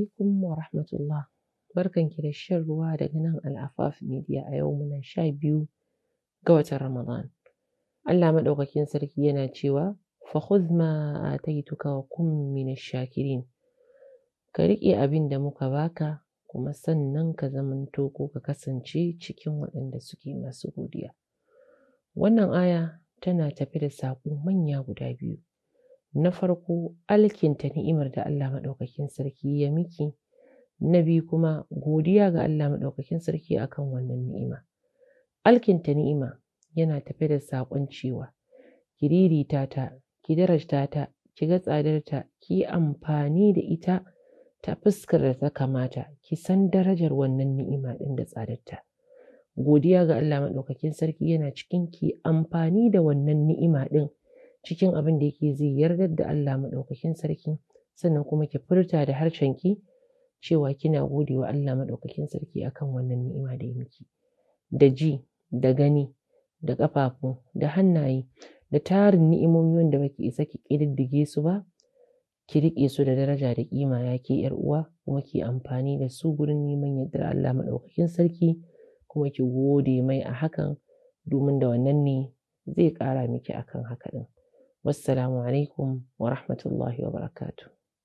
alaikum wa rahmatullah. Barkanki da shan ruwa daga nan Al-Afaf Media a yau muna 12 ga watan Ramadan. Allah maɗaukakin sarki yana cewa fa khudh ma ataituka wa kun minash shakirin. Ka riƙe abin da muka baka kuma sannan ka zamanto ko ka kasance cikin waɗanda suke masu godiya. Wannan aya tana tafe da saƙo manya guda biyu. Na farko, alkinta ni'imar da Allah maɗaukakin sarki ya miki. Na biyu kuma, godiya ga Allah maɗaukakin sarki akan wannan ni'ima. Alkinta ni'ima yana tafe da saƙon cewa, ki ririta ta, ki darajta ta, ki ga tsadarta, ki yi amfani da ita ta fuskar da ta kamata, ki san darajar wannan ni'ima ɗin da tsadarta. Godiya ga Allah maɗaukakin sarki yana cikin ki amfani da wannan ni'ima ɗin cikin abin da yake zai yardar da Allah maɗaukakin sarki, sannan kuma ki furta da harshenki cewa kina gode wa Allah maɗaukakin sarki akan wannan ni'ima da ya miki. Da ji, da gani, da ƙafafu, da hannaye, da tarin ni'imomi wanda baki isa ki ƙididdige su ba, ki riƙe su da daraja da ƙima ya ke ‘yar uwa, kuma ki amfani da su gurin neman yardar Allah maɗaukakin sarki, kuma ki gode mai a hakan, domin da wannan ne zai ƙara miki akan haka ɗin. Wassalamu alaikum wa rahmatullahi wa barakatuh.